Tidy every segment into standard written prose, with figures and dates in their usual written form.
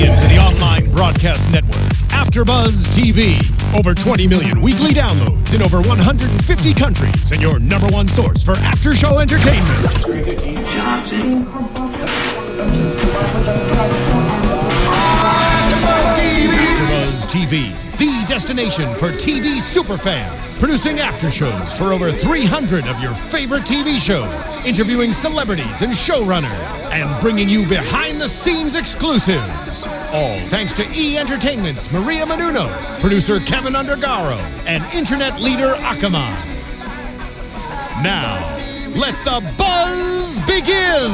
tuning in to the online broadcast network, AFTERBUZZ TV. Over 20 million weekly downloads in over 150 countries, and your number one source for after-show entertainment. AFTERBUZZ TV, the destination for TV superfans, producing aftershows for over 300 of your favorite TV shows, interviewing celebrities and showrunners, and bringing you behind-the-scenes exclusives. All thanks to E! Entertainment's Maria Menounos, producer Kevin Undergaro, and internet leader Akamai. Now, let the buzz begin!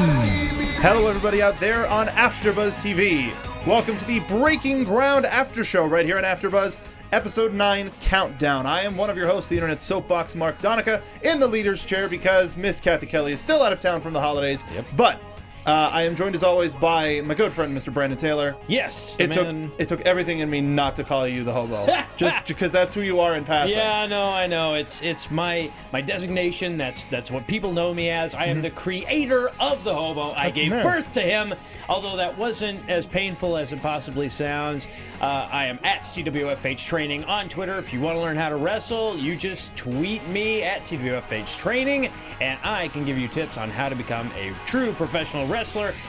Hello everybody out there on AFTERBUZZ TV. Welcome to the Breaking Ground After Show right here on AFTERBUZZ, Episode 9 Countdown. I am one of your hosts, the Internet Soapbox Mark Donica, in the leader's chair because Miss Kathy Kelly is still out of town from the holidays. Yep. But I am joined as always by my good friend, Mr. Brandon Taylor. Yes, it took everything in me not to call you the Hobo, just because that's who you are in passing. Yeah, no, I know. It's my designation. That's what people know me as. I am the creator of the Hobo. I gave birth to him, although that wasn't as painful as it possibly sounds. I am at CWFH Training on Twitter. If you want to learn how to wrestle, you just tweet me at CWFH Training, and I can give you tips on how to become a true professional wrestler.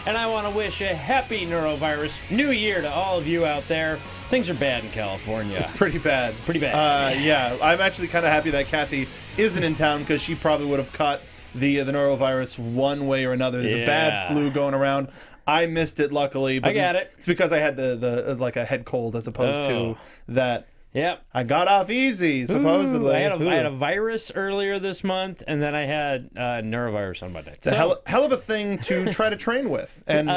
And I want to wish a happy Neurovirus New Year to all of you out there. Things are bad in California. It's pretty bad. Pretty bad. Yeah, I'm actually kind of happy that Kathy isn't in town because she probably would have caught the Neurovirus one way or another. There's a bad flu going around. I missed it, luckily. But I got it. It's because I had the like a head cold as opposed to that. Yep. I got off easy, supposedly. I had a virus earlier this month, and then I had neurovirus on Monday. It's a hell of a thing to try to train with, and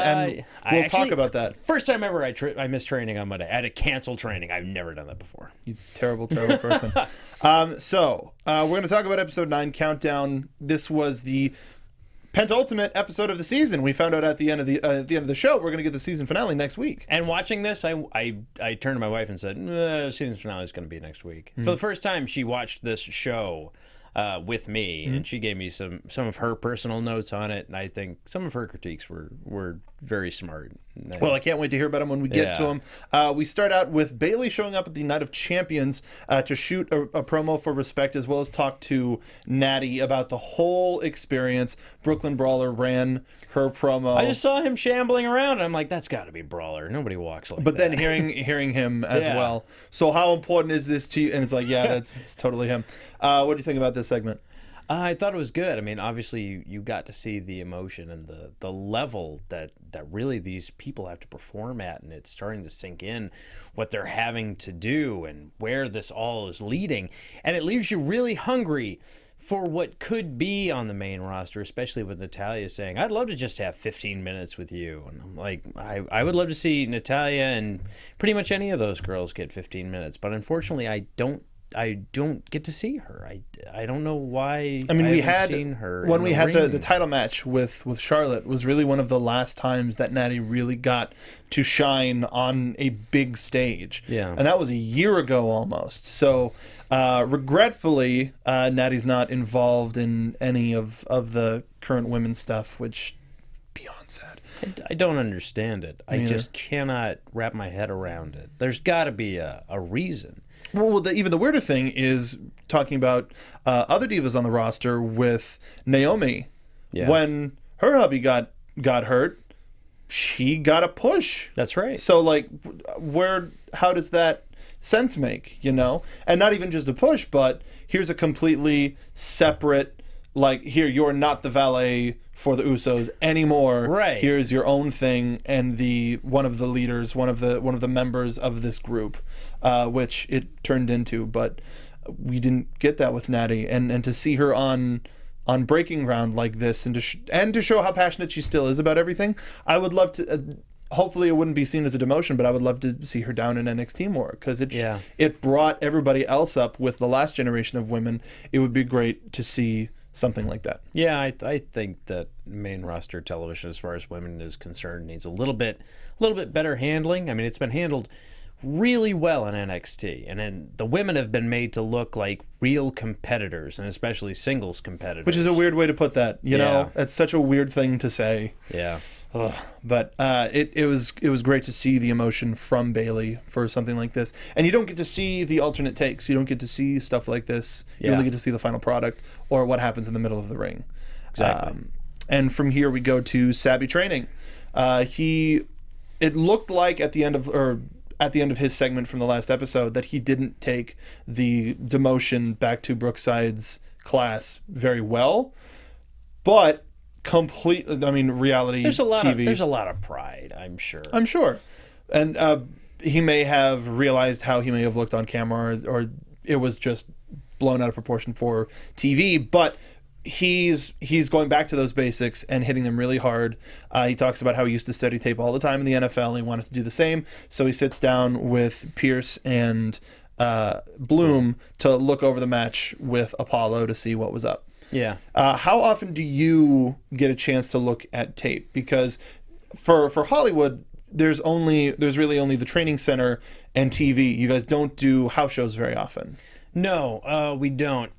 we'll talk about that. First time ever I missed training on Monday. I had to cancel training. I've never done that before. You terrible, terrible person. So we're going to talk about Episode 9 Countdown. This was the penultimate episode of the season. We found out at the end of the show we're going to get the season finale next week. And watching this, I turned to my wife and said, season finale is going to be next week. For the first time, she watched this show with me, and she gave me some of her personal notes on it, and I think some of her critiques were very smart. Well, I can't wait to hear about them when we get to them. We start out with Bayley showing up at the Night of Champions to shoot a promo for Respect, as well as talk to Natty about the whole experience. Brooklyn Brawler ran her promo. I just saw him shambling around, and I'm like, that's got to be Brawler. Nobody walks like that. But then hearing him as well. So how important is this to you? And it's like, it's totally him. What do you think about this segment? I thought it was good. I mean, obviously, you got to see the emotion and the level that really these people have to perform at, and it's starting to sink in what they're having to do and where this all is leading. And it leaves you really hungry for what could be on the main roster, especially with Natalya saying, I'd love to just have 15 minutes with you. And I'm like, I would love to see Natalya and pretty much any of those girls get 15 minutes. But unfortunately, I don't get to see her. I don't know why. I mean, we haven't seen her when we had the title match with Charlotte was really one of the last times that Natty really got to shine on a big stage. Yeah, and that was a year ago almost. So regretfully, Natty's not involved in any of the current women's stuff, which beyond sad. I don't understand it. I just cannot wrap my head around it. There's got to be a reason. Well, even the weirder thing is talking about other divas on the roster with Naomi. Yeah. When her hubby got hurt, she got a push. That's right. So, like, how does that sense make, And not even just a push, but here's a completely separate, like, here, you're not the valet for the Usos anymore. Right. Here's your own thing, and one of the leaders, one of the members of this group, which it turned into, but we didn't get that with Natty, and to see her on Breaking Ground like this, and to show how passionate she still is about everything, I would love to. Hopefully, it wouldn't be seen as a demotion, but I would love to see her down in NXT more because it brought everybody else up with the last generation of women. It would be great to see something like that. Yeah, I think that main roster television, as far as women is concerned, needs a little bit better handling. I mean, it's been handled really well in NXT, and then the women have been made to look like real competitors, and especially singles competitors. Which is a weird way to put that, you know? It's such a weird thing to say. Yeah. But it was great to see the emotion from Bayley for something like this, and you don't get to see the alternate takes. You don't get to see stuff like this. You only get to see the final product or what happens in the middle of the ring. Exactly. And from here we go to Sabby training. It looked like at the end of his segment from the last episode that he didn't take the demotion back to Brookside's class very well, but reality there's a lot TV. There's a lot of pride, I'm sure. And he may have realized how he may have looked on camera, or it was just blown out of proportion for TV, but he's going back to those basics and hitting them really hard. He talks about how he used to study tape all the time in the NFL and he wanted to do the same, so he sits down with Pierce and Bloom to look over the match with Apollo to see what was up. Yeah. How often do you get a chance to look at tape? Because for Hollywood, there's really only the training center and TV. You guys don't do house shows very often. No, we don't.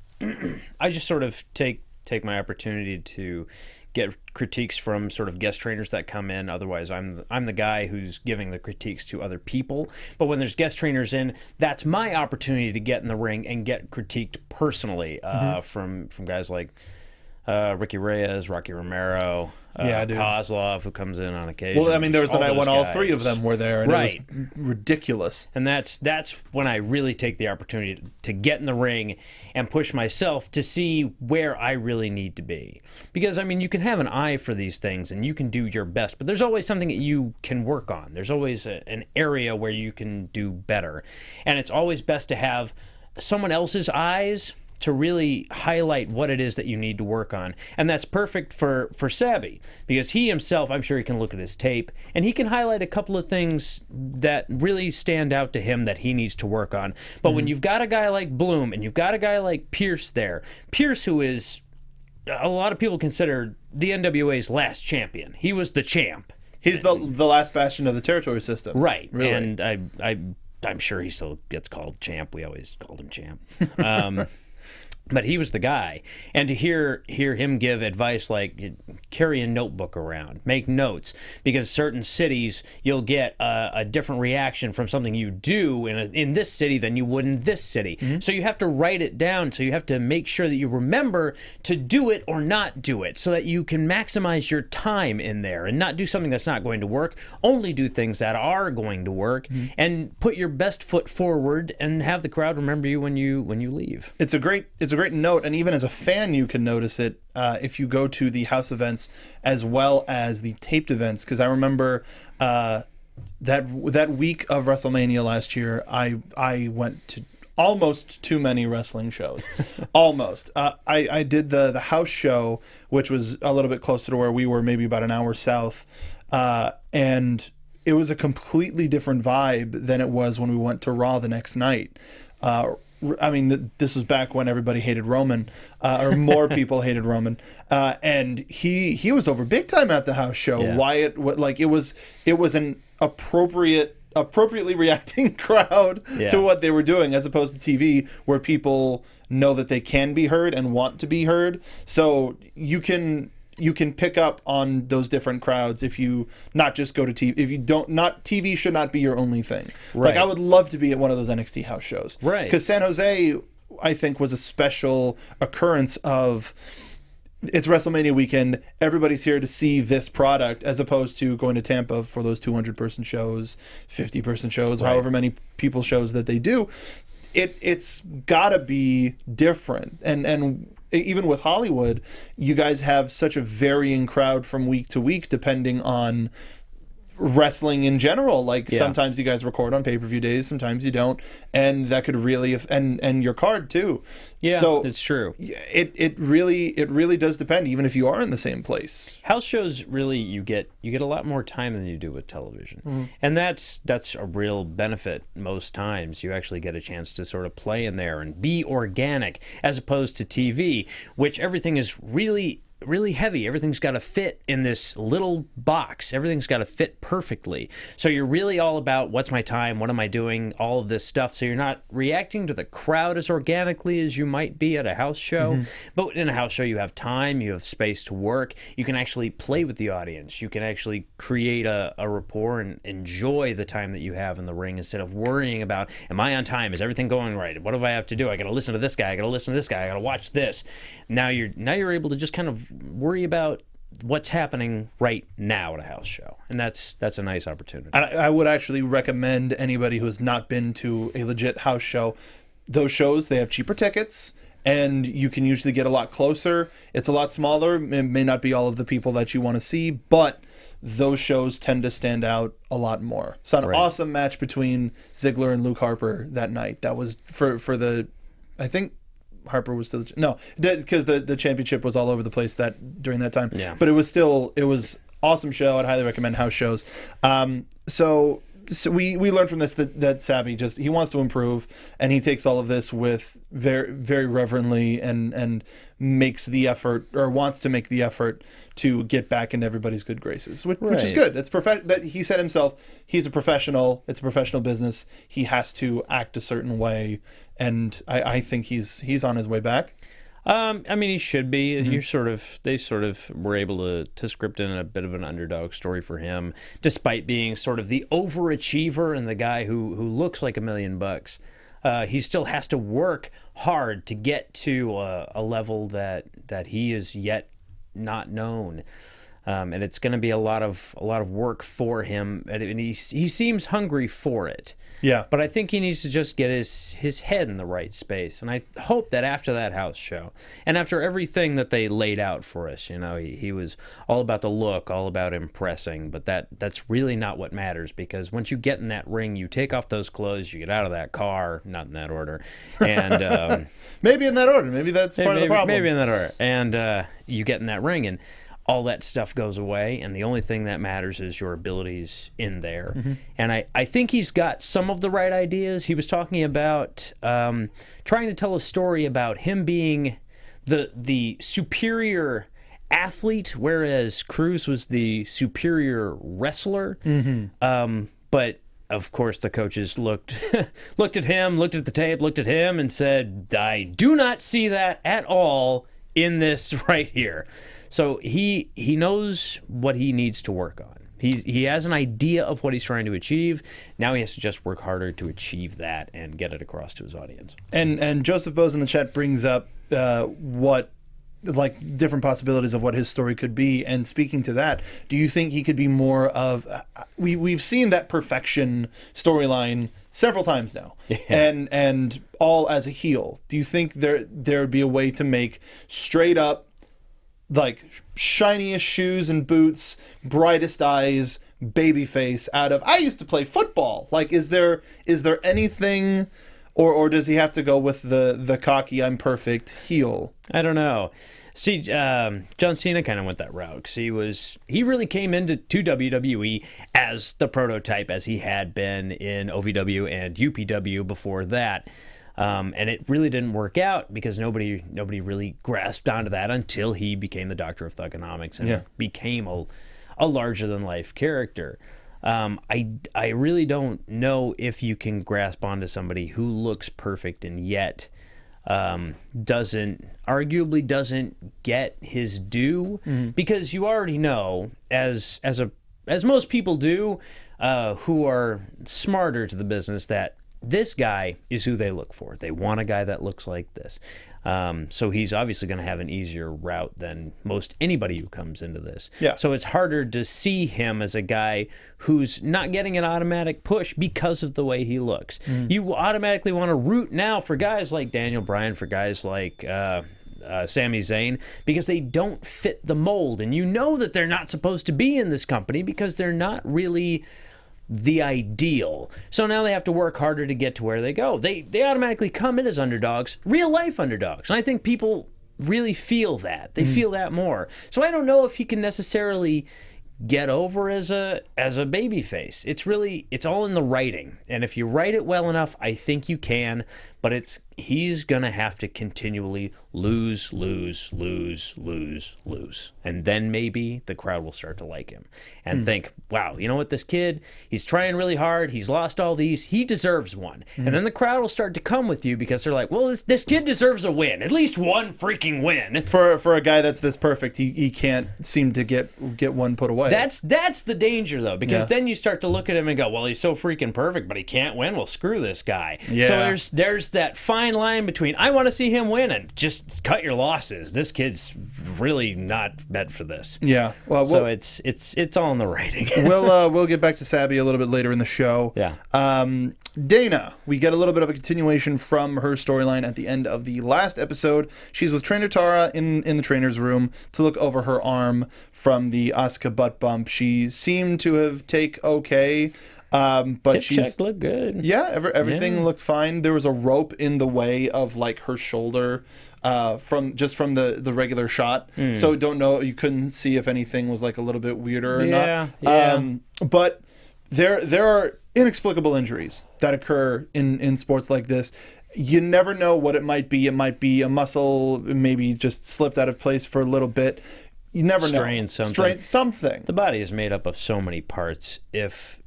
I just sort of take my opportunity to get critiques from sort of guest trainers that come in. Otherwise, I'm the guy who's giving the critiques to other people. But when there's guest trainers in, that's my opportunity to get in the ring and get critiqued personally from guys like Ricky Reyes, Rocky Romero, Kozlov, who comes in on occasion. Well, I mean, there was the night when all three of them were there, and it was ridiculous. And that's when I really take the opportunity to get in the ring and push myself to see where I really need to be. Because, I mean, you can have an eye for these things and you can do your best, but there's always something that you can work on. There's always an area where you can do better. And it's always best to have someone else's eyes to really highlight what it is that you need to work on. And that's perfect for Sabby, because he himself, I'm sure he can look at his tape, and he can highlight a couple of things that really stand out to him that he needs to work on. But when you've got a guy like Bloom, and you've got a guy like Pierce there, Pierce, who is, a lot of people consider the NWA's last champion. He was the champ. He's the last bastion of the territory system. Right. Really. And I'm sure he still gets called champ. We always called him champ. But he was the guy. And to hear him give advice like carry a notebook around, make notes, because certain cities you'll get a different reaction from something you do in this city than you would in this city. So you have to write it down. So you have to make sure that you remember to do it or not do it, so that you can maximize your time in there and not do something that's not going to work. Only do things that are going to work, and put your best foot forward and have the crowd remember you when you leave. It's a great note, and even as a fan you can notice it if you go to the house events as well as the taped events, because I remember that week of WrestleMania last year I went to almost too many wrestling shows. Almost. I did the house show, which was a little bit closer to where we were, maybe about an hour south, and it was a completely different vibe than it was when we went to Raw the next night. I mean, this was back when everybody hated Roman, or more people hated Roman, and he was over big time at the house show. Yeah. Wyatt, it was an appropriately reacting crowd to what they were doing, as opposed to TV, where people know that they can be heard and want to be heard. So you can pick up on those different crowds if you not just go to TV. If you don't, TV should not be your only thing. Right. Like, I would love to be at one of those NXT house shows. Right. Because San Jose, I think, was a special occurrence of, it's WrestleMania weekend, everybody's here to see this product, as opposed to going to Tampa for those 200-person shows, 50-person shows, however many people shows that they do. It's gotta be different. And even with Hollywood, you guys have such a varying crowd from week to week, depending on wrestling in general. Like, sometimes you guys record on pay-per-view days, sometimes you don't, and that could really and your card too. Yeah, so it's true. It really does depend, even if you are in the same place. House shows, really, you get a lot more time than you do with television, and that's a real benefit. Most times you actually get a chance to sort of play in there and be organic, as opposed to TV, which everything is really really heavy. Everything's got to fit in this little box. Everything's got to fit perfectly. So you're really all about what's my time, what am I doing, all of this stuff. So you're not reacting to the crowd as organically as you might be at a house show. But in a house show, you have time, you have space to work. You can actually play with the audience. You can actually create a rapport and enjoy the time that you have in the ring instead of worrying about, am I on time? Is everything going right? What do I have to do? I got to listen to this guy. I got to listen to this guy. I got to watch this. Now you're able to just kind of worry about what's happening right now at a house show, and that's a nice opportunity. I would actually recommend anybody who has not been to a legit house show. Those shows, they have cheaper tickets, and you can usually get a lot closer. It's a lot smaller. It may not be all of the people that you want to see, but those shows tend to stand out a lot more. Saw an awesome match between Ziggler and Luke Harper that night. That was for the, I think Harper was still, no, because the championship was all over the place during that time. Yeah. But it was awesome show. I'd highly recommend house shows. So we learned from this that Savvy he wants to improve, and he takes all of this with very, very reverently and makes the effort, or wants to make the effort, to get back into everybody's good graces, which is good. It's that he said himself, he's a professional. It's a professional business. He has to act a certain way, and I think he's on his way back. I mean, he should be. They sort of were able to script in a bit of an underdog story for him, despite being sort of the overachiever and the guy who looks like $1 million. He still has to work hard to get to a level that he is yet not known. And it's going to be a lot of work for him, and he seems hungry for it. Yeah. But I think he needs to just get his head in the right space, and I hope that after that house show, and after everything that they laid out for us, he was all about the look, all about impressing, but that's really not what matters, because once you get in that ring, you take off those clothes, you get out of that car, not in that order, and maybe in that order, maybe that's part of the problem. Maybe in that order, and you get in that ring, and all that stuff goes away, and the only thing that matters is your abilities in there. And I think he's got some of the right ideas. He was talking about trying to tell a story about him being the superior athlete, whereas Cruz was the superior wrestler. But of course, the coaches looked at him, looked at the tape, looked at him, and said, I do not see that at all in this right here. So he knows what he needs to work on. He has an idea of what he's trying to achieve. Now he has to just work harder to achieve that and get it across to his audience. And Joseph Bose in the chat brings up different possibilities of what his story could be. And speaking to that, do you think he could be more of we've seen that perfection storyline several times now, and all as a heel. Do you think there would be a way to make straight up, like, shiniest shoes and boots, brightest eyes, babyface out of, I used to play football? Like, is there anything, or does he have to go with the cocky, I'm perfect heel? I don't know. See, John Cena kind of went that route, because he really came into WWE as the prototype, as he had been in OVW and UPW before that. And it really didn't work out because nobody really grasped onto that until he became the Doctor of Thugonomics and became a larger-than-life character. I really don't know if you can grasp onto somebody who looks perfect and yet arguably doesn't get his due, because you already know, as most people do, who are smarter to the business, that this guy is who they look for. They want a guy that looks like this. So he's obviously going to have an easier route than most anybody who comes into this. Yeah. So it's harder to see him as a guy who's not getting an automatic push because of the way he looks. You automatically want to root now for guys like Daniel Bryan, for guys like Sami Zayn, because they don't fit the mold. And you know that they're not supposed to be in this company because they're not really the ideal. So now they have to work harder to get to where they go. They automatically come in as underdogs, real life underdogs. And I think people really feel that. They feel that more. So I don't know if he can necessarily get over as a baby face. It's all in the writing. And if you write it well enough, I think you can. but he's going to have to continually lose. And then maybe the crowd will start to like him and think, wow, you know what, this kid, he's trying really hard. He's lost all these. He deserves one. And then the crowd will start to come with you because they're like, well, this kid deserves a win, at least one freaking win. For a guy that's this perfect, he can't seem to get one put away. That's the danger, though, because then you start to look at him and go, well, he's so freaking perfect, but he can't win. Well, screw this guy. Yeah. So there's that fine line between I want to see him win and just cut your losses. This kid's really not meant for this. Yeah. Well, so it's all in the writing. we'll get back to Sabby a little bit later in the show. Yeah. Dana, we get a little bit of a continuation from her storyline at the end of the last episode. She's with Trainer Tara in the trainer's room to look over her arm from the Asuka butt bump. She seemed to have take okay. But Hip check looked good. Yeah, everything looked fine. There was a rope in the way of like her shoulder from the regular shot. So don't know, you couldn't see if anything was like a little bit weirder or not. Yeah. But there are inexplicable injuries that occur in sports like this. You never know what it might be. It might be a muscle, maybe just slipped out of place for a little bit. You never know. Strain something. The body is made up of so many parts. If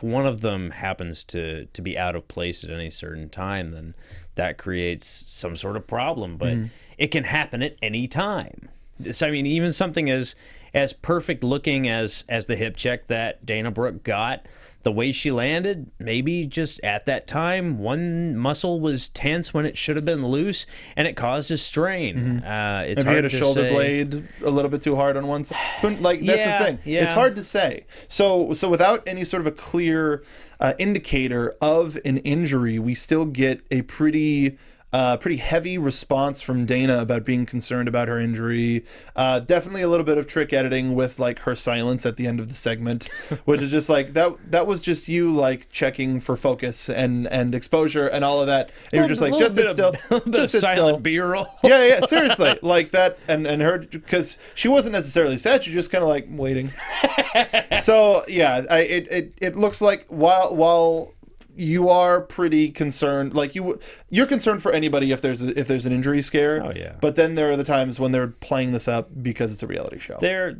one of them happens to be out of place at any certain time, then that creates some sort of problem. But it can happen at any time. So, I mean, even something as perfect looking as the hip check that Dana Brooke got, the way she landed, maybe just at that time, one muscle was tense when it should have been loose, and it caused a strain. It's Maybe hard hit a to shoulder say. blade a little bit too hard on one side. Like, that's the thing. Yeah. It's hard to say. So without any sort of a clear indicator of an injury, we still get a pretty heavy response from Dana about being concerned about her injury. Definitely a little bit of trick editing with like her silence at the end of the segment, which is just like that was just you like checking for focus and exposure and all of that. And you're just like, just sit still, just sit still. B-roll. Yeah, seriously, like that, and her, because she wasn't necessarily sad, she just kind of like waiting. So yeah, it looks like while you are pretty concerned, like you're concerned for anybody if there's an injury scare. Oh yeah. But then there are the times when they're playing this up because it's a reality show. They're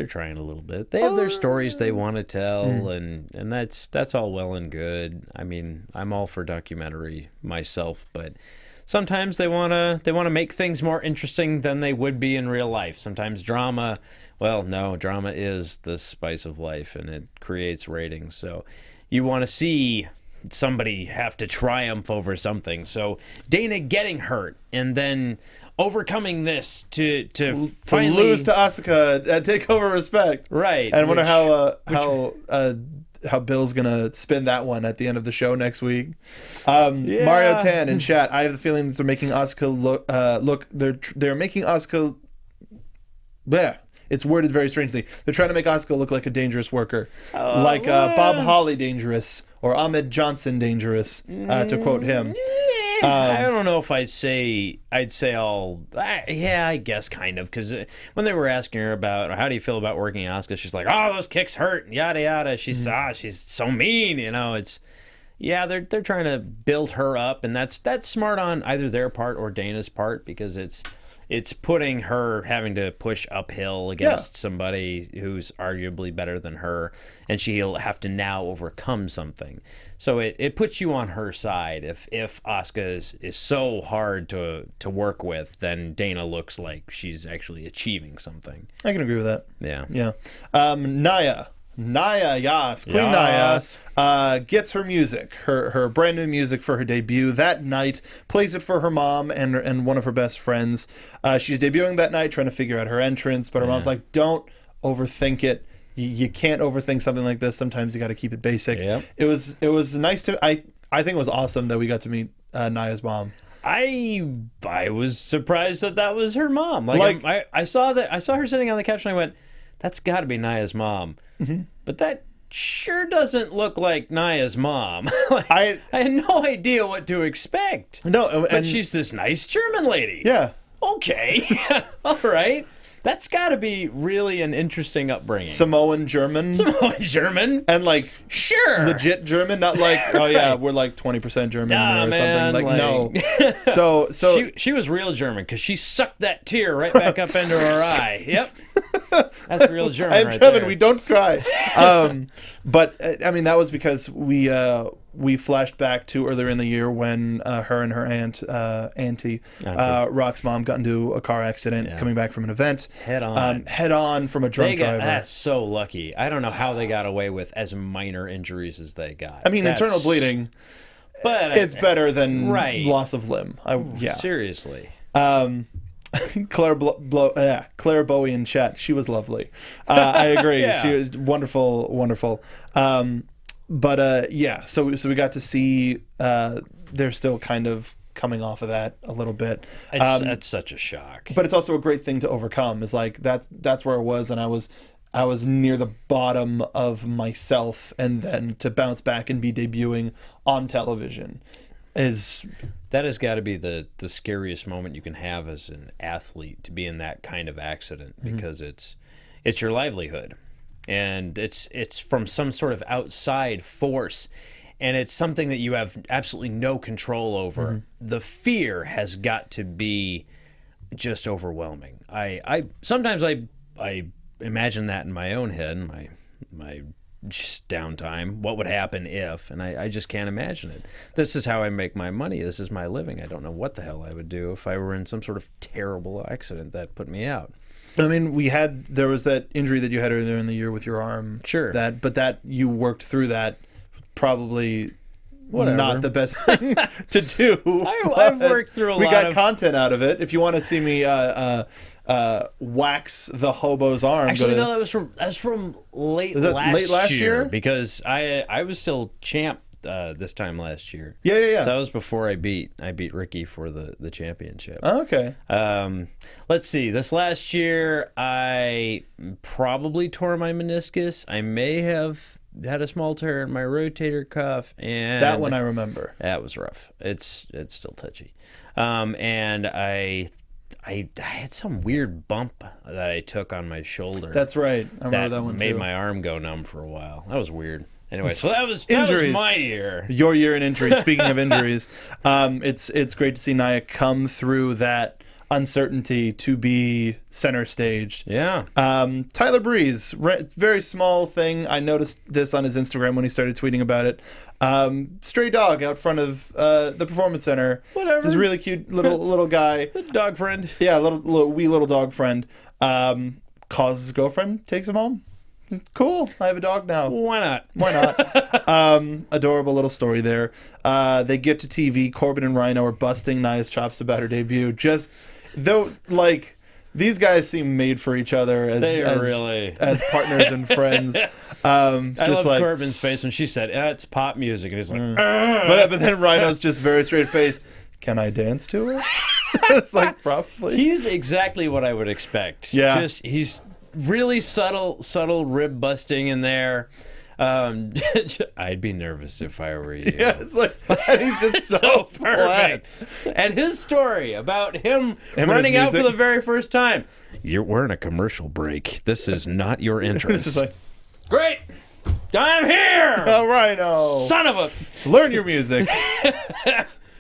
trying a little bit. They have their stories they want to tell, and that's all well and good. I mean, I'm all for documentary myself, but sometimes they wanna make things more interesting than they would be in real life. Sometimes drama is the spice of life, and it creates ratings. So you want to see somebody have to triumph over something. So Dana getting hurt and then overcoming this to finally lose to Asuka, take over respect. Right. And I wonder how Bill's gonna spin that one at the end of the show next week. Mario Tan in chat. I have the feeling that they're making Asuka they're making Asuka. Bleh. It's worded very strangely. They're trying to make Asuka look like a dangerous worker, like Bob Holly dangerous or Ahmed Johnson dangerous, to quote him. I don't know if I'd say I guess kind of, because when they were asking her about how do you feel about working Asuka, she's like, oh, those kicks hurt, yada yada. She's so mean, they're trying to build her up, and that's smart on either their part or Dana's part, because it's putting her having to push uphill against somebody who's arguably better than her, and she'll have to now overcome something. So it puts you on her side. If Asuka is so hard to work with, then Dana looks like she's actually achieving something. I can agree with that. Yeah. Nia, yes. Queen Nia gets her music, her brand new music for her debut that night, plays it for her mom and one of her best friends. She's debuting that night, trying to figure out her entrance, but her mom's like, don't overthink it. You can't overthink something like this. Sometimes you got to keep it basic. Yep. It was nice to, I think it was awesome that we got to meet Nia's mom. I was surprised that was her mom. I saw her sitting on the couch, and I went, that's got to be Nia's mom. Mm-hmm. But that sure doesn't look like Nia's mom. I had no idea what to expect. No, but she's this nice German lady. Yeah. Okay. All right. That's got to be really an interesting upbringing. Samoan German. Samoan German. And like sure, legit German, not like oh yeah, we're like 20% German nah, or man, something. Like no. So she was real German because she sucked that tear right back up into her eye. Yep, that's real German. I am right German. there. We don't cry. But I mean, that was because we flashed back to earlier in the year when her and her auntie, Rock's mom, got into a car accident coming back from an event. Head on from a drunk driver. That's so lucky. I don't know how they got away with as minor injuries as they got. I mean, internal bleeding, but it's better than loss of limb. Seriously. Claire Bowie in chat. She was lovely. I agree. She was wonderful. So we got to see they're still kind of coming off of that a little bit. That's such a shock. But it's also a great thing to overcome. Is like that's where I was, and I was near the bottom of myself, and then to bounce back and be debuting on television that has got to be the scariest moment you can have as an athlete, to be in that kind of accident, because it's your livelihood, and it's from some sort of outside force, and it's something that you have absolutely no control over. The fear has got to be just overwhelming. I sometimes I imagine that in my own head, my downtime, what would happen if, and I just can't imagine it. This is how I make my money. This is my living. I don't know what the hell I would do if I were in some sort of terrible accident that put me out. I mean, there was that injury that you had earlier in the year with your arm. Sure. But you worked through that. Probably Whatever. Not the best thing to do. I've worked through a lot. We got content out of it. If you want to see me wax the hobo's arm. Actually, no, that was from late last year because I was still champ this time last year. Yeah. So that was before I beat Ricky for the championship. Oh, okay. Let's see. This last year, I probably tore my meniscus. I may have had a small tear in my rotator cuff, and that one I remember. That was rough. It's still touchy. And I had some weird bump that I took on my shoulder. That's right. I remember that one too. Made my arm go numb for a while. That was weird. Anyway, so that was my year. Your year in injuries. Speaking of injuries, it's great to see Nia come through that uncertainty to be center stage. Yeah. Tyler Breeze, very small thing. I noticed this on his Instagram when he started tweeting about it. Stray dog out front of the Performance Center. Whatever. Just really cute little guy. Dog friend. Yeah, wee little dog friend. Calls his girlfriend, takes him home. Cool. I have a dog now. Why not? Adorable little story there. They get to TV. Corbin and Rhino are busting Nia's chops about her debut. Just though, like, these guys seem made for each other as partners and friends. I love Corbin's face when she said, "It's pop music," and he's like, but then Rhino's just very straight faced. Can I dance to it? It's like probably. He's exactly what I would expect. Yeah. He's really subtle rib busting in there. I'd be nervous if I were you. Yeah, it's like, and he's just so perfect. And his story about him running out for the very first time. We're in a commercial break. This is not your entrance. This is like, great. I'm here. All right, son of a. Learn your music.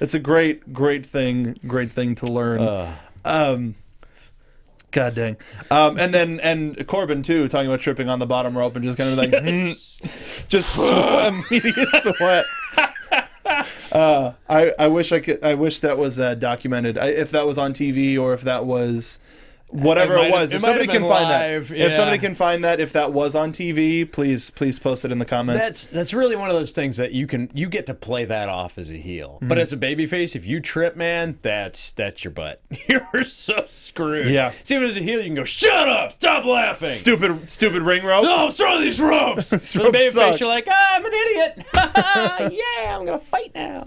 It's a great thing to learn. God dang. And Corbin too, talking about tripping on the bottom rope and just kind of like just immediate sweat. I wish that was documented. If that was on TV or if that was whatever it was. If somebody can find that. Yeah. If somebody can find that, if that was on TV, please post it in the comments. That's really one of those things that you get to play that off as a heel. But as a babyface, if you trip, man, that's your butt. You're so screwed. Yeah. See, as a heel, you can go, shut up, stop laughing. Stupid ring rope. No, throw these ropes. So the babyface, you're like, I'm an idiot. Yeah, I'm gonna fight now.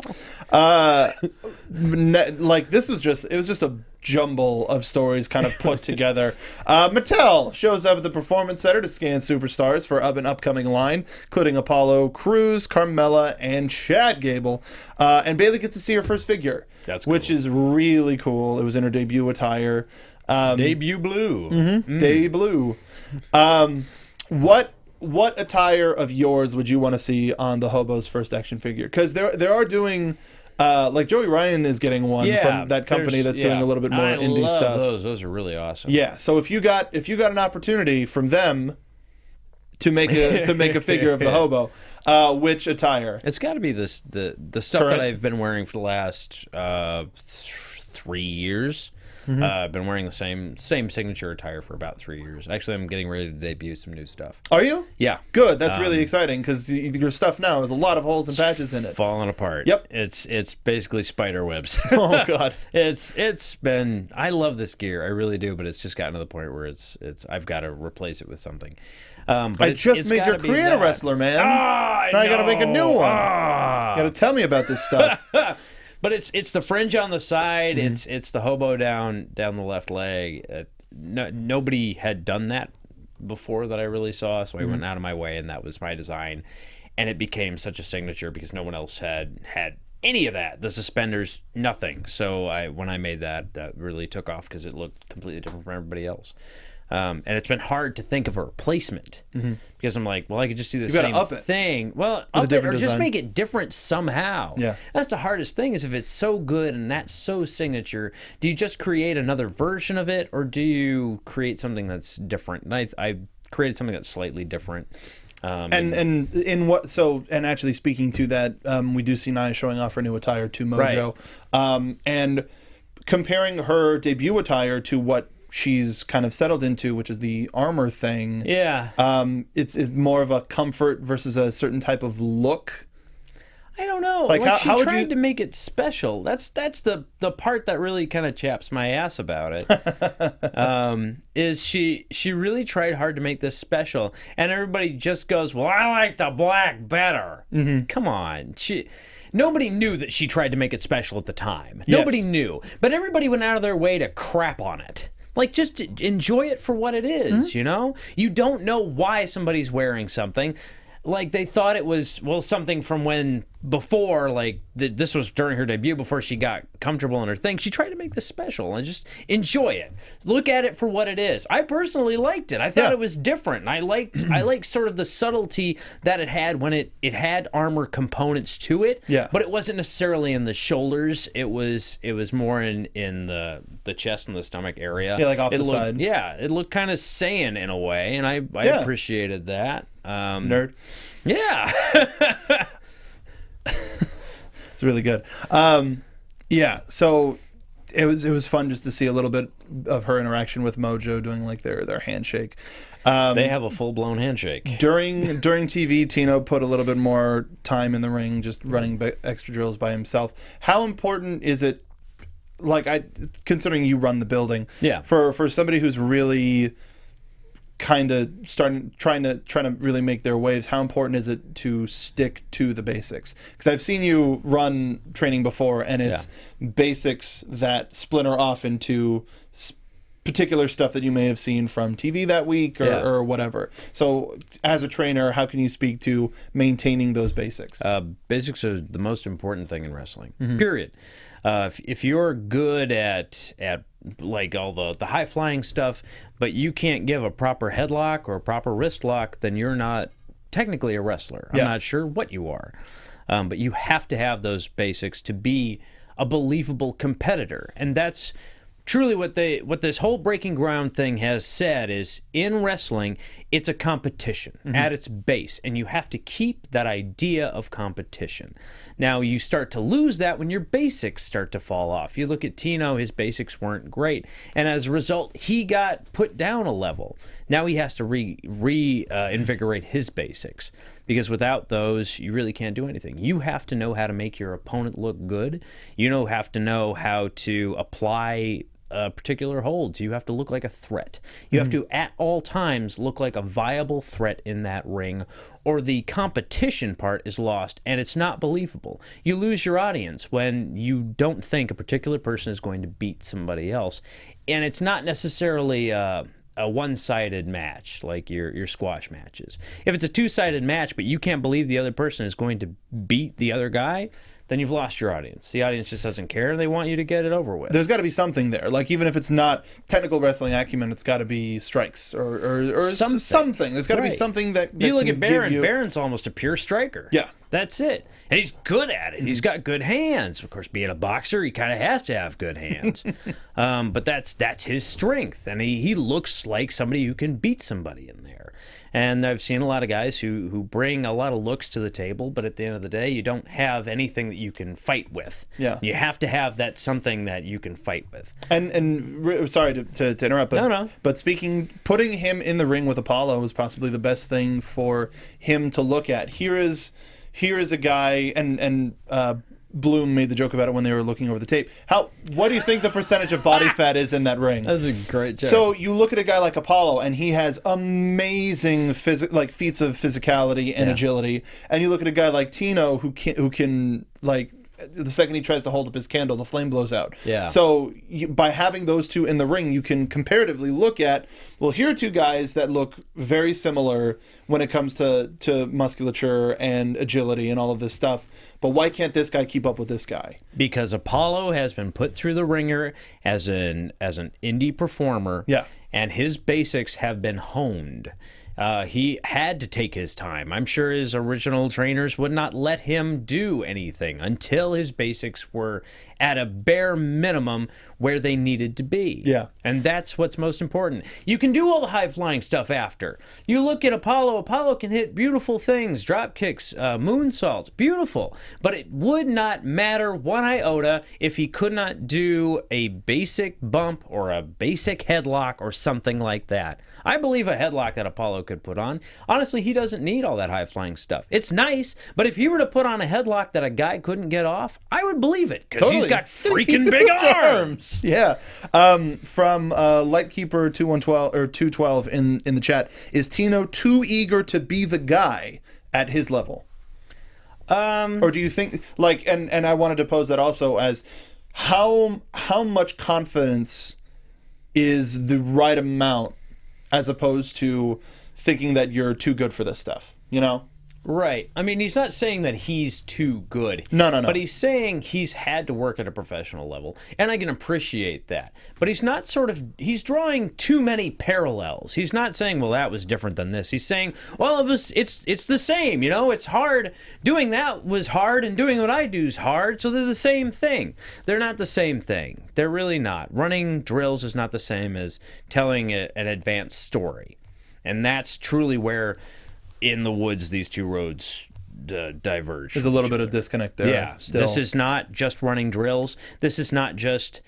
Like this was just a jumble of stories kind of put together. Mattel shows up at the Performance Center to scan superstars for an upcoming line, including Apollo Crews, Carmella, and Chad Gable. And Bayley gets to see her first figure, That's cool. which is really cool. It was in her debut attire. Debut blue. Debut. What attire of yours would you want to see on the Hobo's first action figure? Because they are doing, like Joey Ryan is getting one from that company that's doing a little bit more indie stuff. Those are really awesome. Yeah. So if you got an opportunity from them to make a figure of the Hobo, which attire? It's got to be the stuff that I've been wearing for the last 3 years. I've been wearing the same signature attire for about 3 years. Actually, I'm getting ready to debut some new stuff. Are you? Yeah. Good. That's really exciting because your stuff now has a lot of holes and patches in it. Falling apart. Yep. It's basically spider webs. Oh God. It's been. I love this gear. I really do. But it's just gotten to the point where I've got to replace it with something. But I just made your creator wrestler, man. Now I got to make a new one. You got to tell me about this stuff. But it's the fringe on the side. It's the Hobo down the left leg. Nobody had done that before that I really saw, so I went out of my way, and that was my design. And it became such a signature because no one else had any of that. The suspenders, nothing. So when I made that really took off because it looked completely different from everybody else. And it's been hard to think of a replacement because I'm like, well, I could just do the same thing. Well, up it or just make it different somehow. Yeah, that's the hardest thing. Is if it's so good and that's so signature, do you just create another version of it, or do you create something that's different? And I created something that's slightly different. And in what and actually speaking to that, we do see Nia showing off her new attire to Mojo, and comparing her debut attire to what she's kind of settled into, which is the armor thing. Yeah. It's more of a comfort versus a certain type of look. I don't know. Like how she tried to make it special. That's the part that really kind of chaps my ass about it. Is she really tried hard to make this special, and everybody just goes, "Well, I like the black better." Come on, Nobody knew that she tried to make it special at the time. Yes. Nobody knew, but everybody went out of their way to crap on it. Like, just enjoy it for what it is, you know? You don't know why somebody's wearing something. Like, they thought it was, well, something from when before, like, this was during her debut, before she got comfortable in her thing. She tried to make this special and just enjoy it. Look at it for what it is. I personally liked it. I thought it was different. And I liked sort of the subtlety that it had when it had armor components to it. Yeah. But it wasn't necessarily in the shoulders. It was more in the chest and the stomach area. Yeah, like off the side. Yeah, it looked kind of Saiyan in a way, and I appreciated that. Nerd. Yeah. It's really good. Yeah, so it was fun just to see a little bit of her interaction with Mojo doing like their handshake. They have a full-blown handshake. During TV, Tino put a little bit more time in the ring, just running extra drills by himself. How important is it, like, considering you run the building, for somebody who's really kind of trying to really make their waves, how important is it to stick to the basics? Because I've seen you run training before, and it's basics that splinter off into particular stuff that you may have seen from TV that week or whatever. So as a trainer, how can you speak to maintaining those basics? Basics are the most important thing in wrestling, period. If you're good at like all the high flying stuff, but you can't give a proper headlock or a proper wrist lock, then you're not technically a wrestler. I'm not sure what you are, but you have to have those basics to be a believable competitor, and that's truly what this whole Breaking Ground thing has said is, in wrestling, it's a competition at its base, and you have to keep that idea of competition. Now, you start to lose that when your basics start to fall off. You look at Tino, his basics weren't great, and as a result, he got put down a level. Now he has to reinvigorate his basics, because without those, you really can't do anything. You have to know how to make your opponent look good. You have to know how to apply particular holds. You have to look like a threat. You have to, at all times, look like a viable threat in that ring, or the competition part is lost, and it's not believable. You lose your audience when you don't think a particular person is going to beat somebody else, and it's not necessarily a one-sided match like your squash matches. If it's a two-sided match, but you can't believe the other person is going to beat the other guy, then you've lost your audience. The audience just doesn't care, and they want you to get it over with. There's got to be something there. Like, even if it's not technical wrestling acumen, it's got to be strikes or something. There's got to be something that you look can at Baron. give you... Baron's almost a pure striker. Yeah. That's it. And he's good at it. He's got good hands. Of course, being a boxer, he kind of has to have good hands. But that's his strength. And he looks like somebody who can beat somebody in there. And I've seen a lot of guys who bring a lot of looks to the table, but at the end of the day, you don't have anything that you can fight with. Yeah. You have to have that something that you can fight with. And sorry to interrupt, but, No. but putting him in the ring with Apollo was possibly the best thing for him to look at. Here is a guy, and Bloom made the joke about it when they were looking over the tape. What do you think the percentage of body fat is in that ring? That's a great joke. So you look at a guy like Apollo, and he has amazing feats of physicality and agility, and you look at a guy like Tino who can the second he tries to hold up his candle, the flame blows out. Yeah. So by having those two in the ring, you can comparatively look at, well, here are two guys that look very similar when it comes to musculature and agility and all of this stuff. But why can't this guy keep up with this guy? Because Apollo has been put through the ringer as an indie performer. Yeah. And his basics have been honed. He had to take his time. I'm sure his original trainers would not let him do anything until his basics were at a bare minimum where they needed to be. Yeah. And that's what's most important. You can do all the high-flying stuff after. You look at Apollo. Apollo can hit beautiful things, drop kicks, moonsaults, beautiful. But it would not matter one iota if he could not do a basic bump or a basic headlock or something like that. I believe a headlock that Apollo could put on. Honestly, he doesn't need all that high-flying stuff. It's nice, but if he were to put on a headlock that a guy couldn't get off, I would believe it, because he's got freaking big arms. Yeah. From Lightkeeper 212 in the chat, is Tino too eager to be the guy at his level? Or do you think, and I wanted to pose that also as how much confidence is the right amount, as opposed to thinking that you're too good for this stuff, you know? Right. I mean, he's not saying that he's too good. No. But he's saying he's had to work at a professional level, and I can appreciate that. But he's not he's drawing too many parallels. He's not saying, well, that was different than this. He's saying, well, it's the same, you know? It's hard. Doing that was hard, and doing what I do is hard, so they're the same thing. They're not the same thing. They're really not. Running drills is not the same as telling an advanced story. And that's truly where, in the woods, these two roads diverge. There's a little bit of disconnect there. Yeah, still. This is not just running drills. This is not just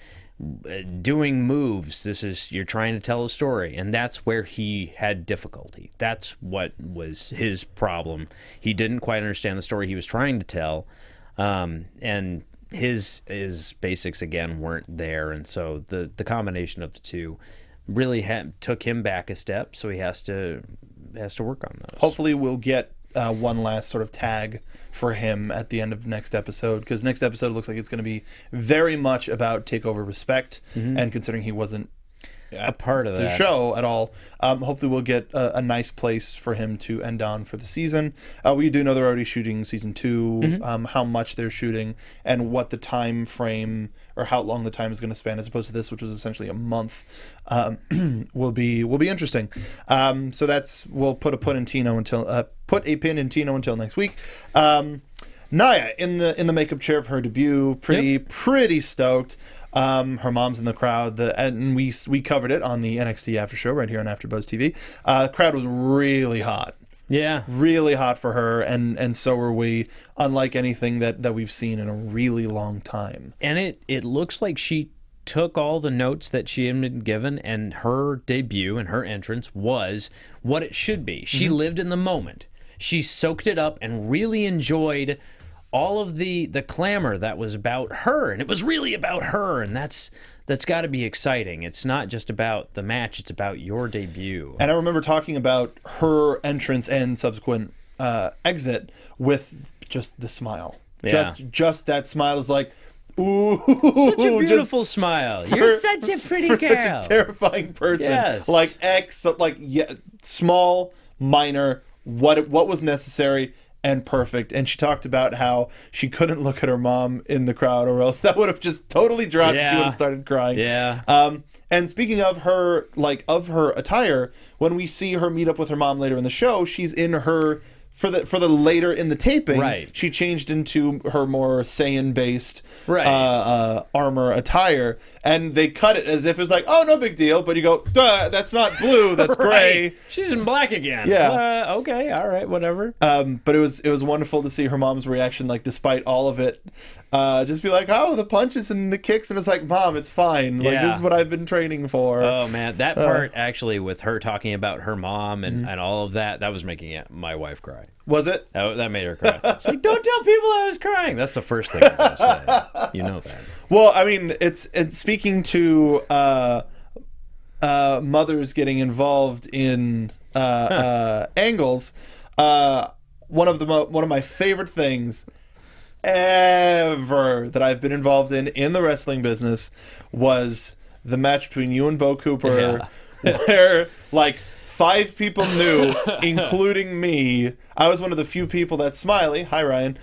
doing moves. You're trying to tell a story, and that's where he had difficulty. That's what was his problem. He didn't quite understand the story he was trying to tell, and his basics again weren't there, and so the combination of the two really took him back a step. So he has to work on those. Hopefully we'll get one last sort of tag for him at the end of next episode, because next episode looks like it's going to be very much about takeover respect, and considering he wasn't a part of the show at all, hopefully we'll get a nice place for him to end on for the season. We do know they're already shooting season 2, how much they're shooting and what the time frame or how long the time is going to span, as opposed to this, which was essentially a month, will be interesting. So we'll put a pin in Tino until next week. Naya in the makeup chair of her debut, pretty stoked. Her mom's in the crowd, and we covered it on the NXT After Show right here on AfterBuzz TV. The crowd was really hot. Yeah. Really hot for her, and so were we, unlike anything that we've seen in a really long time. And it looks like she took all the notes that she had been given, and her debut and her entrance was what it should be. She lived in the moment. She soaked it up and really enjoyed all of the clamor that was about her, and it was really about her, and that's got to be exciting. It's not just about the match, it's about your debut. And I remember talking about her entrance and subsequent exit with just the smile. Yeah. Just that smile is like, ooh, such a beautiful smile. You're such a pretty girl. Such a terrifying person. Yes. Small, minor, what was necessary, and perfect. And she talked about how she couldn't look at her mom in the crowd, or else that would have just totally dropped. Yeah. She would have started crying. Yeah. And speaking of her, of her attire, when we see her meet up with her mom later in the show, she's in her for the later in the taping. Right. She changed into her more Saiyan based armor attire, and they cut it as if it was like, oh, no big deal. But you go, duh, that's not blue, that's gray. She's in black again. Yeah. Okay. All right. Whatever. But it was wonderful to see her mom's reaction, like despite all of it. Just be like, oh, the punches and the kicks, and it's like, Mom, it's fine. Like, this is what I've been training for. Oh man, that part actually with her talking about her mom and all of that was making my wife cry. Was it? That made her cry. It's like, don't tell people I was crying. That's the first thing I'm gonna say. You know that. Well, I mean, it's speaking to mothers getting involved in angles. One of my favorite things ever that I've been involved in the wrestling business was the match between you and Bo Cooper, where like 5 people knew, including me. I was one of the few people that Smiley, hi Ryan,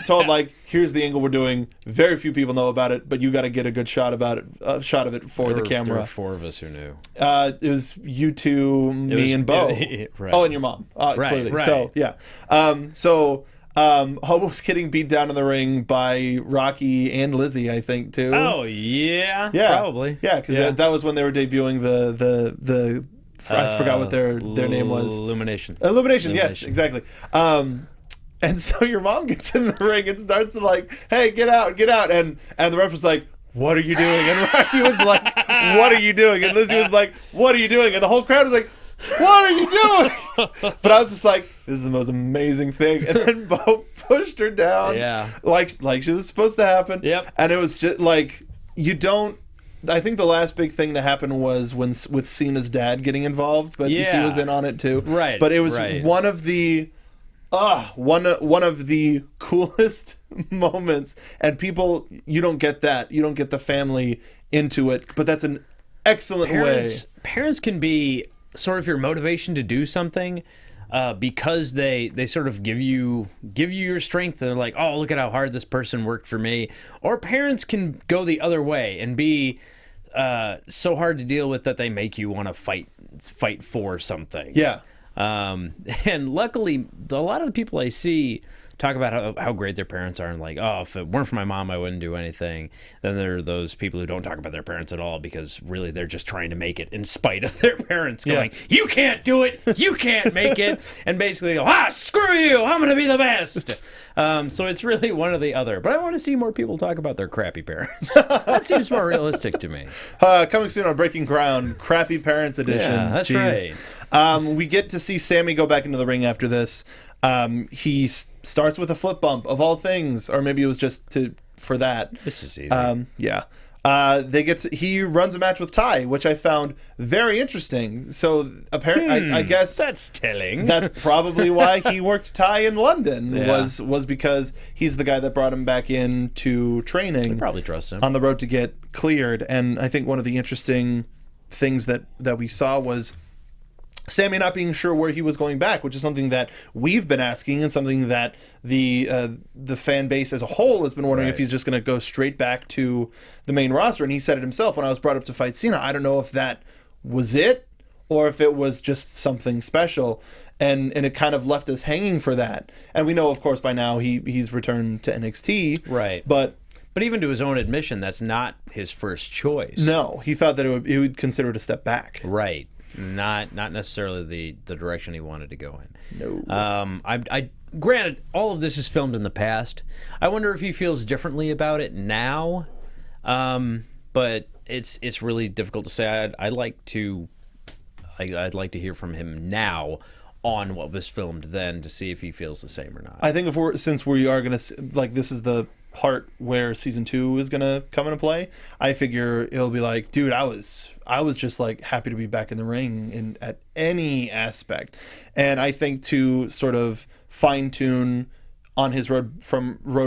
told like, here's the angle we're doing. Very few people know about it, but you got to get a good shot of it for the camera. There were 4 of us who knew. It was you two, me, and Bo. Right. Oh, and your mom. Clearly. Right. So yeah. Hobo was getting beat down in the ring by Rocky and Lizzie, I think, too. Oh yeah. Probably. Yeah, because that was when they were debuting the I forgot what their name was. Illumination. Yes, exactly. And so your mom gets in the ring and starts to like, hey, get out. And the ref was like, what are you doing? And Rocky was like, what are you doing? And Lizzie was like, what are you doing? And the whole crowd was like, what are you doing? But I was just like, this is the most amazing thing. And then Bo pushed her down. Yeah. Like she was supposed to happen. Yep. And it was just like, I think the last big thing to happen was with Cena's dad getting involved, but he was in on it too. Right. But it was one of the coolest moments, and people, you don't get that. You don't get the family into it, but that's an excellent way. Parents can be sort of your motivation to do something, because they sort of give you your strength. They're like, oh, look at how hard this person worked for me. Or parents can go the other way and be so hard to deal with that they make you want to fight for something. Yeah. And luckily, a lot of the people I see talk about how great their parents are, and like, oh, if it weren't for my mom, I wouldn't do anything. Then there are those people who don't talk about their parents at all, because really they're just trying to make it in spite of their parents going, you can't do it, you can't make it, and basically go, screw you, I'm going to be the best. So it's really one or the other. But I want to see more people talk about their crappy parents. That seems more realistic to me. Coming soon on Breaking Ground, Crappy Parents Edition. Yeah, that's right. We get to see Sammy go back into the ring after this. He starts with a flip bump of all things, or maybe it was just for that. It's just easy. He runs a match with Ty, which I found very interesting. So apparently, I guess that's telling. That's probably why he worked Ty in London. Was because he's the guy that brought him back into training. They probably trust him on the road to get cleared. And I think one of the interesting things that we saw was Sammy not being sure where he was going back, which is something that we've been asking, and something that the fan base as a whole has been wondering if he's just going to go straight back to the main roster. And he said it himself when I was brought up to fight Cena. I don't know if that was it, or if it was just something special, and it kind of left us hanging for that. And we know, of course, by now he's returned to NXT, right? But even to his own admission, that's not his first choice. No, he thought that he would consider it a step back, right? Not necessarily the direction he wanted to go in. No. I granted, all of this is filmed in the past. I wonder if he feels differently about it now. But it's really difficult to say. I'd like to hear from him now on what was filmed then, to see if he feels the same or not. I think since we are gonna, like, this is the part where season 2 is gonna come into play, I figure it'll be like, dude, I was just like happy to be back in the ring at any aspect. And I think to sort of fine tune on his road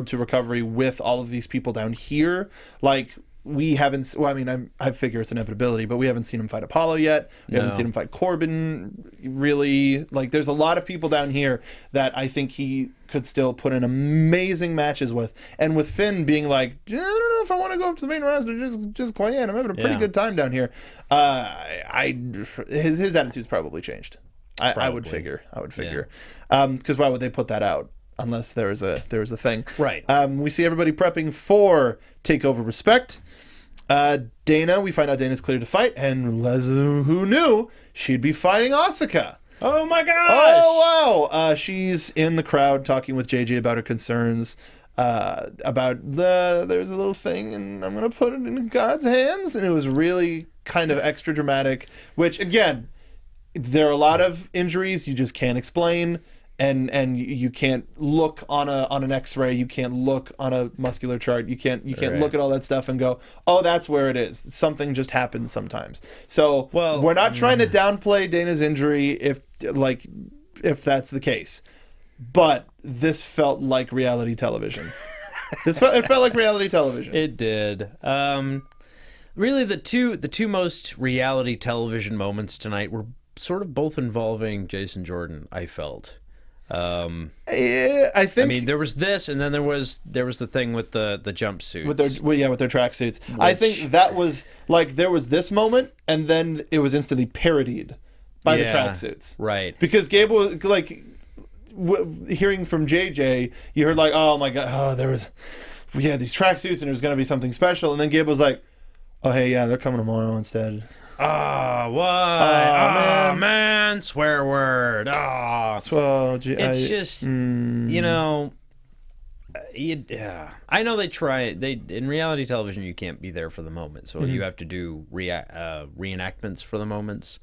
to recovery with all of these people down here, like we haven't. Well, I mean, I figure it's inevitability, but we haven't seen him fight Apollo yet. We haven't seen him fight Corbin. Really, like, there's a lot of people down here that I think he could still put in amazing matches with. And with Finn being like, I don't know if I want to go up to the main roster just quite yet. I'm having a pretty good time down here. His attitude's probably changed. I would figure. Because why would they put that out? Unless there was a thing. Right. We see everybody prepping for TakeOver Respect. Dana, we find out Dana's cleared to fight, and who knew she'd be fighting Asuka? Oh my gosh! Oh wow! She's in the crowd talking with JJ about her concerns. About there's a little thing, and I'm gonna put it in God's hands, and it was really kind of extra dramatic. Which again, there are a lot of injuries you just can't explain. And you can't look on an X-ray, you can't look on a muscular chart, you can't look at all that stuff and go, oh, that's where it is. Something just happens sometimes. So we're not trying to downplay Dana's injury if that's the case, but this felt like reality television. It felt like reality television. It did. Really, the two most reality television moments tonight were sort of both involving Jason Jordan. I felt. I think. I mean, there was this, and then there was the thing with the jumpsuits with their tracksuits. I think that was like there was this moment, and then it was instantly parodied by the tracksuits, right? Because Gable was like hearing from JJ, you heard like, oh my god, we had these tracksuits, and it was gonna be something special, and then Gable was like, oh hey, yeah, they're coming tomorrow instead. Ah, what? Man, swear word. It's just, you know, I know they try. In reality television, you can't be there for the moment, so you have to do reenactments for the moments.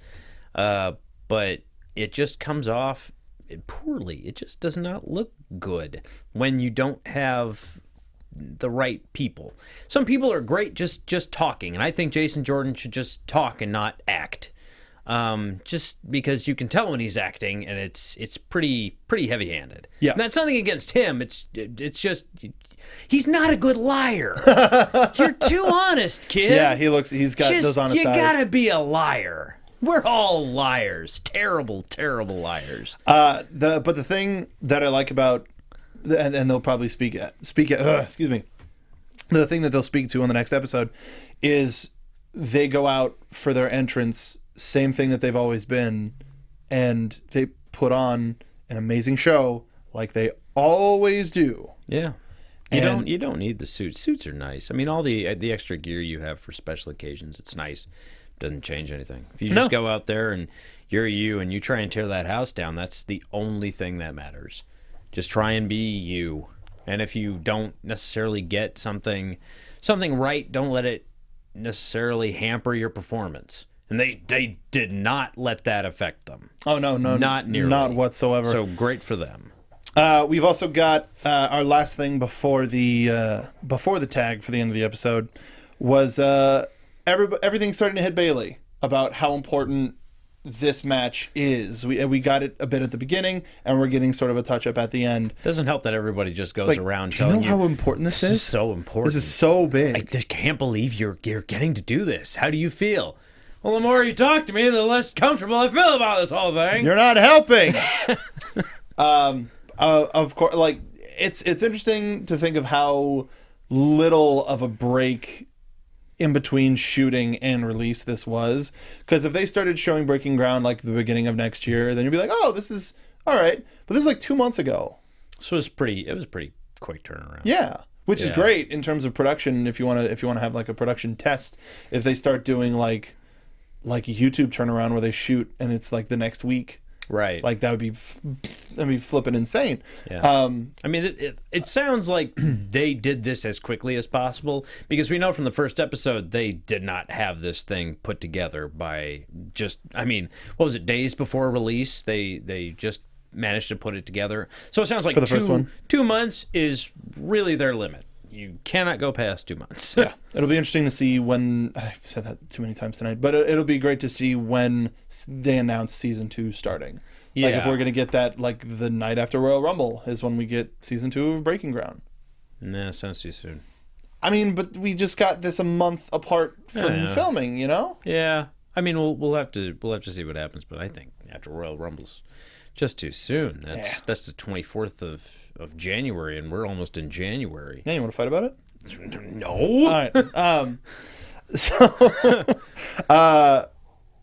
But it just comes off poorly. It just does not look good when you don't have the right people. Some people are great just talking, and I think Jason Jordan should just talk and not act. Just because you can tell when he's acting, and it's pretty heavy-handed. Yeah, and that's nothing against him. It's just he's not a good liar. You're too honest, kid. Yeah, he's got those honest eyes. You gotta be a liar. We're all liars. Terrible liars. But the thing that I like about and they'll probably speak at excuse me. The thing that they'll speak to on the next episode is they go out for their entrance, same thing that they've always been, and they put on an amazing show like they always do. Yeah. You don't need the suits. Suits are nice. I mean, all the extra gear you have for special occasions, it's nice. Doesn't change anything. If you just go out there and you're you and you try and tear that house down, that's the only thing that matters. Just try and be you. And if you don't necessarily get something right, don't let it necessarily hamper your performance. And they did not let that affect them. Oh, no. Not nearly. Not whatsoever. So great for them. We've also got our last thing before the tag for the end of the episode was everything starting to hit Bailey about how important this match is. We got it a bit at the beginning, and we're getting sort of a touch up at the end. Doesn't help that everybody just goes around telling you. Do you know how important this is? This is so important. This is so big. I just can't believe you're getting to do this. How do you feel? Well, the more you talk to me, the less comfortable I feel about this whole thing. You're not helping. Of course, like it's interesting to think of how little of a break in between shooting and release this was, because if they started showing Breaking Ground like the beginning of next year, then you'd be like, oh, this is all right, but this is like 2 months ago. So it was a pretty quick turnaround. Yeah, which is great in terms of production. If you want to have like a production test, if they start doing like a YouTube turnaround where they shoot and it's like the next week. Right. Like that would be flipping insane. Yeah. I mean, it sounds like they did this as quickly as possible, because we know from the first episode they did not have this thing put together by what was it, days before release? They just managed to put it together. So it sounds like for the first one, 2 months is really their limit. You cannot go past 2 months. Yeah. It'll be interesting to see when, I've said that too many times tonight, but it'll be great to see when they announce season 2 starting. Yeah. Like if we're going to get that like the night after Royal Rumble is when we get season 2 of Breaking Ground. Nah, sounds too soon. I mean, but we just got this a month apart from filming, you know? Yeah. I mean, we'll have to see what happens, but I think after Royal Rumble's just too soon. That's the 24th of January, and we're almost in January. Yeah, you want to fight about it? No. All right. So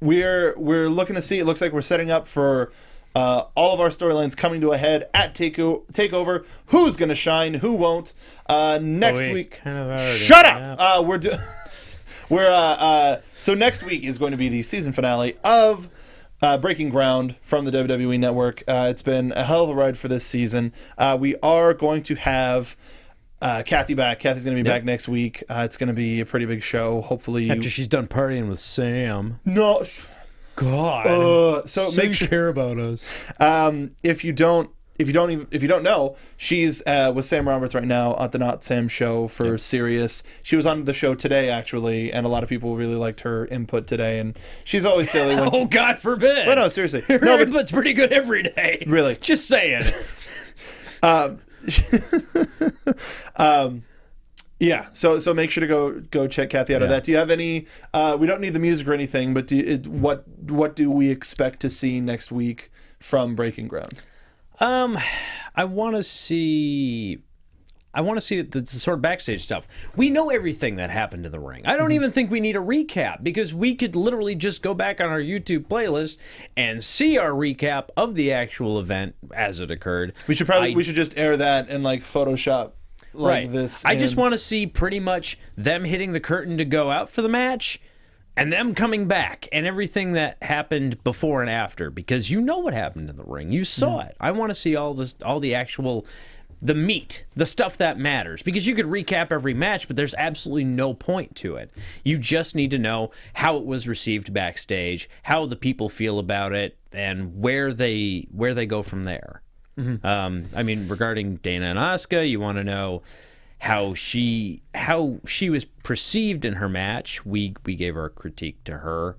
we're looking to see. It looks like we're setting up for all of our storylines coming to a head at Takeover. Who's gonna shine? Who won't? Next week. Kind of already. Shut up. So next week is going to be the season finale of Breaking Ground from the WWE Network. It's been a hell of a ride for this season. We are going to have Kathy back. Kathy's going to be back next week. It's going to be a pretty big show. Hopefully, after she's done partying with Sam. No, God. So make sure care about us. If you don't know, she's with Sam Roberts right now at the Not Sam show for Sirius. She was on the show today, actually, and a lot of people really liked her input today. And she's always silly. Oh, God forbid! But no, seriously, her input's pretty good every day. Really, just saying. Yeah, so make sure to go check Kathy out of that. Do you have any? We don't need the music or anything, but what do we expect to see next week from Breaking Ground? I want to see the sort of backstage stuff. We know everything that happened in the ring. I don't even think we need a recap, because we could literally just go back on our YouTube playlist and see our recap of the actual event as it occurred. We should just air that in like Photoshop. This. I just want to see pretty much them hitting the curtain to go out for the match, and them coming back, and everything that happened before and after, because you know what happened in the ring. You saw it. I want to see all the actual, the meat, the stuff that matters, because you could recap every match, but there's absolutely no point to it. You just need to know how it was received backstage, how the people feel about it, and where they go from there. I mean, regarding Dana and Asuka, you want to know how she was perceived in her match. We gave our critique to her,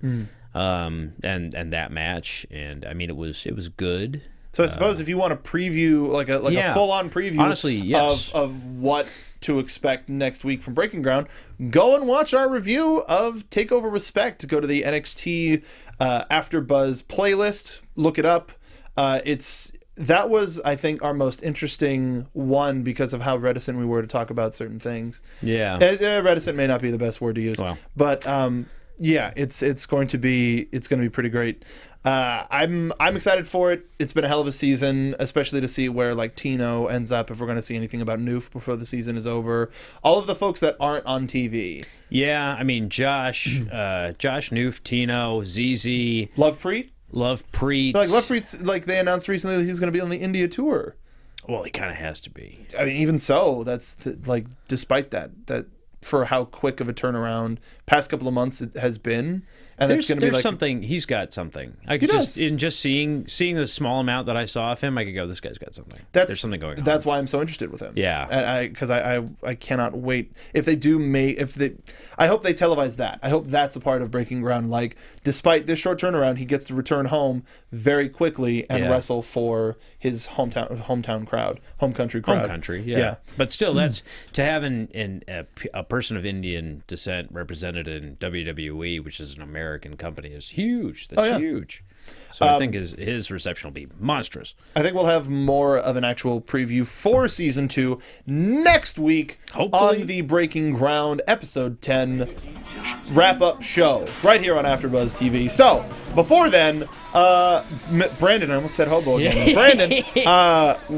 and that match, and I mean it was good. So I suppose if you want to preview a full on preview, honestly, yes, of what to expect next week from Breaking Ground, go and watch our review of Takeover Respect. Go to the NXT AfterBuzz playlist, look it up. That was, I think, our most interesting one because of how reticent we were to talk about certain things. Yeah, reticent may not be the best word to use, but it's going to be pretty great. I'm excited for it. It's been a hell of a season, especially to see where like Tino ends up, if we're going to see anything about Noof before the season is over. All of the folks that aren't on TV. Yeah, I mean Josh, Noof, Tino, ZZ, Love Preet. Love Preet's, like they announced recently that he's going to be on the India tour. Well, he kind of has to be. I mean, even so, that's despite that for how quick of a turnaround past couple of months it has been, and it's going to be like something. He's got something. I could just seeing the small amount that I saw of him, I could go, this guy's got something. There's something going on. That's why I'm so interested with him. Yeah, because I cannot wait. If they do I hope they televise that. I hope that's a part of Breaking Ground. Like, despite this short turnaround, he gets to return home very quickly and wrestle for his hometown crowd, home country crowd. Home country, yeah. But still, that's to have a person of Indian descent represented in WWE, which is an American company, is huge. That's huge. So I think his reception will be monstrous. I think we'll have more of an actual preview for Season 2 next week, hopefully, on the Breaking Ground Episode 10 wrap-up show right here on AfterBuzz TV. So, before then, Brandon, I almost said Hobo again. Brandon,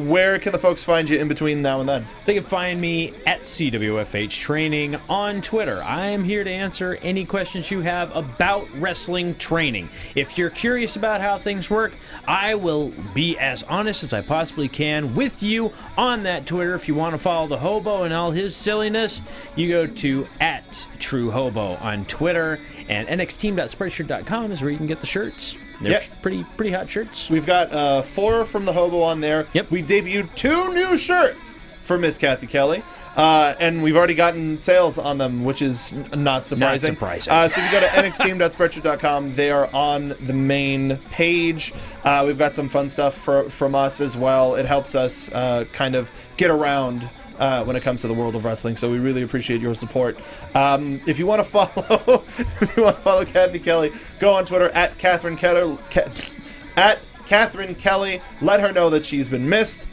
where can the folks find you in between now and then? They can find me at CWFH Training on Twitter. I'm here to answer any questions you have about wrestling training. If you're curious about how things work, I will be as honest as I possibly can with you on that Twitter. If you want to follow the Hobo and all his silliness, you go to @TrueHobo on Twitter, and nxteam.spreadshirt.com is where you can get the shirts. They're pretty hot shirts. We've got 4 from the Hobo on there. Yep. We debuted 2 new shirts for Miss Kathy Kelly. And we've already gotten sales on them, which is not surprising. Not surprising. So if you go to nxteam.spreadshirt.com, they are on the main page. We've got some fun stuff from us as well. It helps us kind of get around when it comes to the world of wrestling. So we really appreciate your support. If you want to follow, Kathy Kelly, go on Twitter at Catherine Kelly. At Catherine Kelly. Let her know that she's been missed.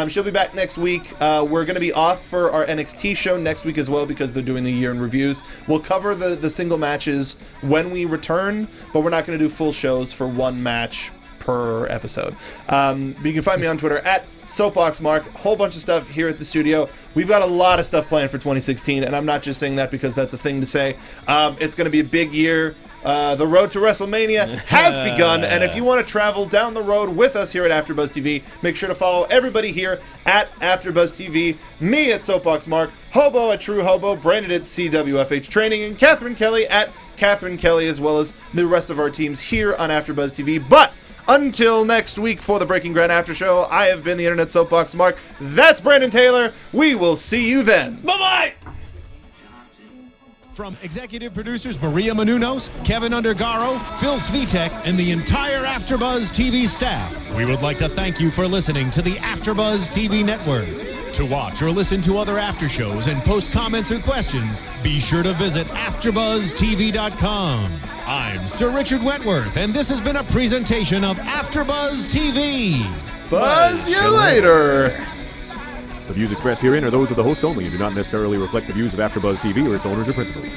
She'll be back next week. We're going to be off for our NXT show next week as well because they're doing the year-end reviews. We'll cover the single matches when we return, but we're not going to do full shows for one match per episode. But you can find me on Twitter at SoapboxMark. A whole bunch of stuff here at the studio. We've got a lot of stuff planned for 2016, and I'm not just saying that because that's a thing to say. It's going to be a big year. The road to WrestleMania has begun, and if you want to travel down the road with us here at AfterBuzz TV, make sure to follow everybody here at AfterBuzz TV, me at Soapbox Mark, Hobo at True Hobo, Brandon at CWFH Training, and Catherine Kelly at Catherine Kelly, as well as the rest of our teams here on AfterBuzz TV. But until next week for the Breaking Ground After Show, I have been the Internet Soapbox Mark. That's Brandon Taylor. We will see you then. Bye-bye! From executive producers Maria Menounos, Kevin Undergaro, Phil Svitek, and the entire AfterBuzz TV staff, we would like to thank you for listening to the AfterBuzz TV Network. To watch or listen to other after shows and post comments or questions, be sure to visit AfterBuzzTV.com. I'm Sir Richard Wentworth, and this has been a presentation of AfterBuzz TV. Buzz you later. The views expressed herein are those of the hosts only and do not necessarily reflect the views of AfterBuzz TV or its owners or principals.